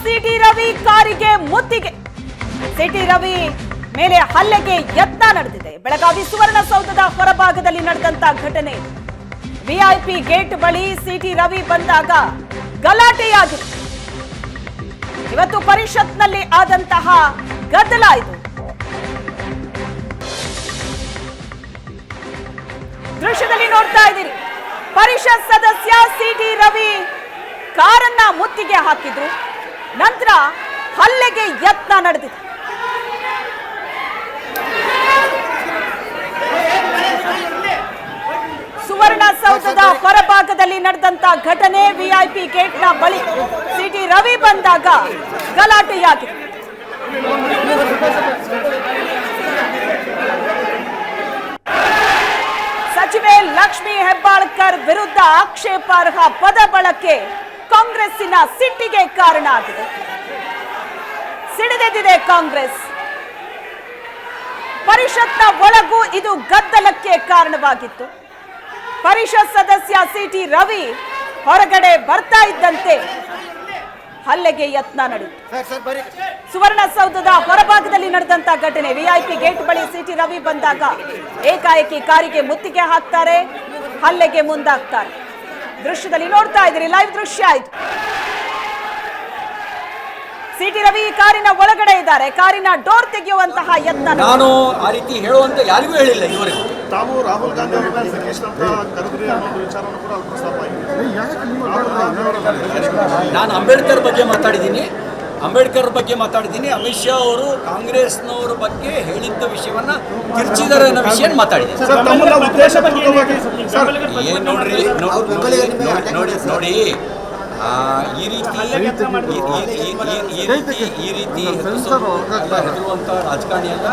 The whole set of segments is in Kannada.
ಸಿಟಿ ರವಿ ಕಾರಿಗೆ ಮುತ್ತಿಗೆ. ಸಿಟಿ ರವಿ ಮೇಲೆ ಹಲ್ಲೆಗೆ ಯತ್ನ ನಡೆದಿದೆ. ಬೆಳಗಾವಿ ಸುವರ್ಣಸೌಧದ ಹೊರಭಾಗದಲ್ಲಿ ನಡೆದಂತ ಘಟನೆ. ವಿಐಪಿ ಗೇಟ್ ಬಳಿ ಸಿಟಿ ರವಿ ಬಂದಾಗ ಗಲಾಟೆಯಾಗಿದೆ. ಇವತ್ತು ಪರಿಷತ್ನಲ್ಲಿ ಆದಂತಹ ಗದ್ದಲ ಇದು. ದೃಶ್ಯದಲ್ಲಿ ನೋಡ್ತಾ ಇದ್ದೀರಿ, ಪರಿಷತ್ ಸದಸ್ಯ ಸಿಟಿ ರವಿ ಕಾರನ್ನ ಮುತ್ತಿಗೆ ಹಾಕಿದ್ರು. ನಂತರ ಹಲ್ಲೆಗೆ ಯತ್ನ ನಡೆದಿದೆ. ಸುವರ್ಣಸೌಧದ ಹೊರಭಾಗದಲ್ಲಿ ನಡೆದಂತ ಘಟನೆ. ವಿಐಪಿ ಗೇಟ್ನ ಬಳಿ ಸಿಟಿ ರವಿ ಬಂದಾಗ ಗಲಾಟೆಯಾಗಿದೆ. ಸಚಿವೆ ಲಕ್ಷ್ಮಿ ಹೆಬ್ಬಾಳ್ಕರ್ ವಿರುದ್ಧ ಆಕ್ಷೇಪಾರ್ಹ ಪದ ಬಳಕೆ ಕಾಂಗ್ರೆಸ್ಸಿನ ಸಿಟ್ಟಿಗೆ ಕಾರಣ ಆಗಿದೆ. ಸಿಡಿದೆದ್ದಿದೆ ಕಾಂಗ್ರೆಸ್. ಪರಿಷತ್ನ ಒಳಗೂ ಇದು ಗದ್ದಲಕ್ಕೆ ಕಾರಣವಾಗಿತ್ತು. ಪರಿಷತ್ ಸದಸ್ಯ ಸಿಟಿ ರವಿ ಹೊರಗಡೆ ಬರ್ತಾ ಇದ್ದಂತೆ ಹಲ್ಲೆಗೆ ಯತ್ನ ನಡೆಯಿತು. ಸುವರ್ಣಸೌಧದ ಹೊರಭಾಗದಲ್ಲಿ ನಡೆದಂತ ಘಟನೆ. ವಿಐಪಿ ಗೇಟ್ ಬಳಿ ಸಿಟಿ ರವಿ ಬಂದಾಗ ಏಕಾಏಕಿ ಕಾರಿಗೆ ಮುತ್ತಿಗೆ ಹಾಕ್ತಾರೆ, ಹಲ್ಲೆಗೆ ಮುಂದಾಗ್ತಾರೆ. ದೃಶ್ಯದಲ್ಲಿ ನೋಡ್ತಾ ಇದ್ದೀರಿ, ಲೈವ್ ದೃಶ್ಯ ಆಯ್ತು. ಸಿಟಿ ರವಿ ಕಾರಿನ ಒಳಗಡೆ ಇದ್ದಾರೆ. ಕಾರಿನ ಡೋರ್ ತೆಗೆಯುವಂತಹ ಯತ್ನ. ನಾನು ಆ ರೀತಿ ಹೇಳುವಂತ ಯಾರಿಗೂ ಹೇಳಿಲ್ಲ ಇವರಿಗೆ. ತಾವು ರಾಹುಲ್ ಗಾಂಧಿ ಅವರನ್ನ ಸತೀಶ್ ಅಂತ ಕರೆದ್ರಿ ಅನ್ನೋ ವಿಚಾರವನ್ನು ಕೂಡ ಪ್ರಸ್ತಾಪ ಆಗಿದೆ. ನಾನು ಅಂಬೇಡ್ಕರ್ ಬಗ್ಗೆ ಮಾತಾಡಿದ್ದೀನಿ. ಅಮಿತ್ ಶಾ ಅವರು ಕಾಂಗ್ರೆಸ್ನವರ ಬಗ್ಗೆ ಹೇಳಿದ್ದ ವಿಷಯವನ್ನ ತಿರ್ಚಿದ್ದಾರೆ ಅನ್ನೋ ವಿಷಯ ಮಾತಾಡಿದ್ದೀನಿ. ಏನ್ ನೋಡ್ರಿ ನೋಡಿ ಈ ರೀತಿ ಹೆದರುವಂತ ರಾಜಕಾರಣಿ ಅಲ್ಲ.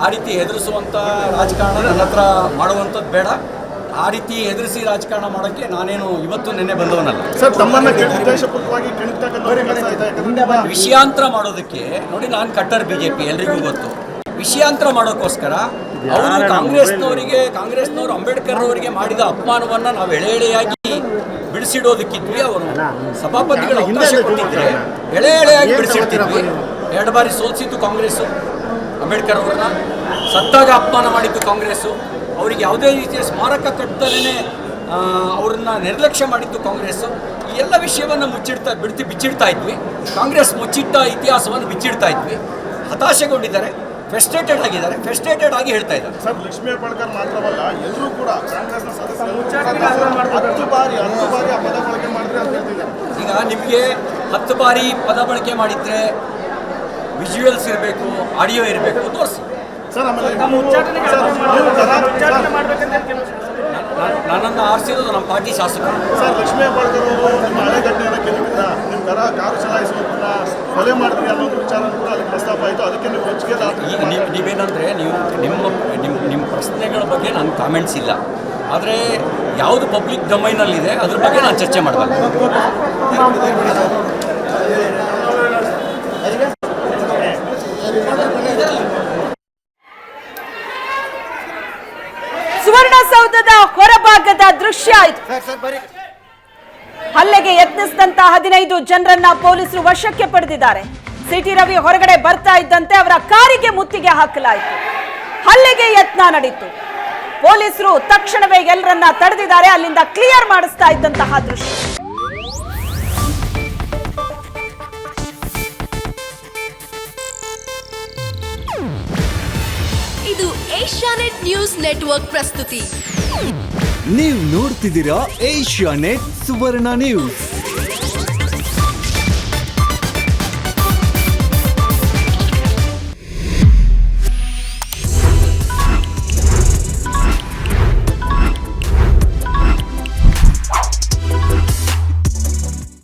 ಆ ರೀತಿ ಹೆದರಿಸುವಂತ ರಾಜಕಾರಣ ನನ್ನ ಹತ್ರ ಮಾಡುವಂಥದ್ದು ಬೇಡ. ಆ ರೀತಿ ಹೆದರಿಸಿ ರಾಜಕಾರಣ ಮಾಡೋಕ್ಕೆ ನಾನೇನು ಇವತ್ತು ನೆನ್ನೆ ಬಂದವನಲ್ಲ. ವಿಷಯಾಂತರ ಮಾಡೋದಕ್ಕೆ ನೋಡಿ, ನಾನು ಕಟ್ಟರ್ ಬಿಜೆಪಿ ಎಲ್ರಿಗೂ ಗೊತ್ತು. ವಿಷಯಾಂತರ ಮಾಡೋಕ್ಕೋಸ್ಕರ ಅವರು ಕಾಂಗ್ರೆಸ್ನವರು ಅಂಬೇಡ್ಕರ್ ಅವರಿಗೆ ಮಾಡಿದ ಅಪಮಾನವನ್ನ ನಾವು ಎಳೆಯಾಗಿ ಬಿಡಿಸಿಡೋದಕ್ಕಿದ್ವಿ. ಅವರು ಸಭಾಪತಿಗಳ ಅವಕಾಶ ಕೊಟ್ಟಿದ್ರೆ ಎಳೆಯಾಗಿ ಬಿಡಿಸಿಡ್ತಿದ್ವಿ. 2 ಬಾರಿ ಸೋಲಿಸಿದ್ದು ಕಾಂಗ್ರೆಸ್ಸು. ಅಂಬೇಡ್ಕರ್ ಅವರನ್ನ ಸತ್ತಾಗ ಅಪಮಾನ ಮಾಡಿದ್ದು ಕಾಂಗ್ರೆಸ್ಸು. ಅವರಿಗೆ ಯಾವುದೇ ರೀತಿಯ ಸ್ಮಾರಕ ಕಟ್ಟದಲ್ಲೇ ಅವ್ರನ್ನ ನಿರ್ಲಕ್ಷ್ಯ ಮಾಡಿದ್ದು ಕಾಂಗ್ರೆಸ್ಸು. ಈ ಎಲ್ಲ ವಿಷಯವನ್ನು ಬಿಚ್ಚಿಡ್ತಾ ಇದ್ವಿ. ಕಾಂಗ್ರೆಸ್ ಮುಚ್ಚಿಟ್ಟ ಇತಿಹಾಸವನ್ನು ಬಿಚ್ಚಿಡ್ತಾ ಇದ್ವಿ. ಹತಾಶೆಗೊಂಡಿದ್ದಾರೆ, ಫ್ರಸ್ಟ್ರೇಟೆಡ್ ಆಗಿ ಹೇಳ್ತಾ ಇದ್ದಾರೆ. ಸರ್, ಲಕ್ಷ್ಮೀ ಹೆಬ್ಬಾಳ್ಕರ್ ಮಾತ್ರವಲ್ಲ, ಎಲ್ಲರೂ ಕೂಡ ಕಾಂಗ್ರೆಸ್ನ ಸದಸ್ಯರು 10 ಬಾರಿ ಪದ ಬಳಕೆ ಮಾಡಿದ್ರೆ ಅಂತ ಹೇಳ್ತಿದ್ದಾರೆ. ಈಗ ನಿಮಗೆ 10 ಬಾರಿ ಪದ ಬಳಕೆ ಮಾಡಿದ್ರೆ ವಿಜುವಲ್ಸ್ ಇರಬೇಕು, ಆಡಿಯೋ ಇರಬೇಕು, ತೋರಿಸಿ. ಸರ್, ನನ್ನನ್ನು ಆರಿಸಿರೋದು ನಮ್ಮ ಪಾರ್ಟಿ ಶಾಸಕರು. ಸರ್, ಲಕ್ಷ್ಮೀ ಹೆಬ್ಬಾಳ್ಕರ್ ಅವರು ನಿಮ್ಮ ಹಳೆ ಘಟನೆಯನ್ನು ಕೇಳಿದ್ರ ನಿಮ್ಮ ಕಾರು ಚಲಾಯಿಸುವುದನ್ನ ಕೊಲೆ ಮಾಡಿದ್ರಿ ಅನ್ನೋ ವಿಚಾರ ಕೂಡ ಅದಕ್ಕೆ ಪ್ರಸ್ತಾಪ ಆಯಿತು. ಅದಕ್ಕೆ ನೀವು ಹೆಚ್ಚಿಗೆ ನೀವೇನಂದರೆ ನಿಮ್ಮ ಪ್ರಶ್ನೆಗಳ ಬಗ್ಗೆ ನನ್ನ ಕಾಮೆಂಟ್ಸ್ ಇಲ್ಲ. ಆದರೆ ಯಾವುದು ಪಬ್ಲಿಕ್ ಡೊಮೈನಲ್ಲಿದೆ ಅದ್ರ ಬಗ್ಗೆ ನಾನು ಚರ್ಚೆ ಮಾಡಬೇಕು. ಸುವರ್ಣಸೌಧದ ಹೊರಭಾಗದ ದೃಶ್ಯ ಆಯಿತು. ಹಲ್ಲೆಗೆ ಯತ್ನಿಸಿದಂತ 15 ಜನರನ್ನ ಪೊಲೀಸರು ವಶಕ್ಕೆ ಪಡೆದಿದ್ದಾರೆ. ಸಿಟಿ ರವಿ ಹೊರಗಡೆ ಬರ್ತಾ ಇದ್ದಂತೆ ಅವರ ಕಾರಿಗೆ ಮುತ್ತಿಗೆ ಹಾಕಲಾಯಿತು. ಹಲ್ಲೆಗೆ ಯತ್ನ ನಡೆಯಿತು. ಪೊಲೀಸರು ತಕ್ಷಣವೇ ಎಲ್ಲರನ್ನ ತಡೆದಿದ್ದಾರೆ. ಅಲ್ಲಿಂದ ಕ್ಲಿಯರ್ ಮಾಡಿಸ್ತಾ ಇದ್ದಂತಹ ದೃಶ್ಯ. ಇದು ಏಷ್ಯಾನೆಟ್ ನ್ಯೂಸ್ ನೆಟ್ವರ್ಕ್ ಪ್ರಸ್ತುತಿ. ನೀವು ನೋಡ್ತಿದ್ದೀರಾ ಏಷ್ಯಾನೆಟ್ ಸುವರ್ಣ ನ್ಯೂಸ್.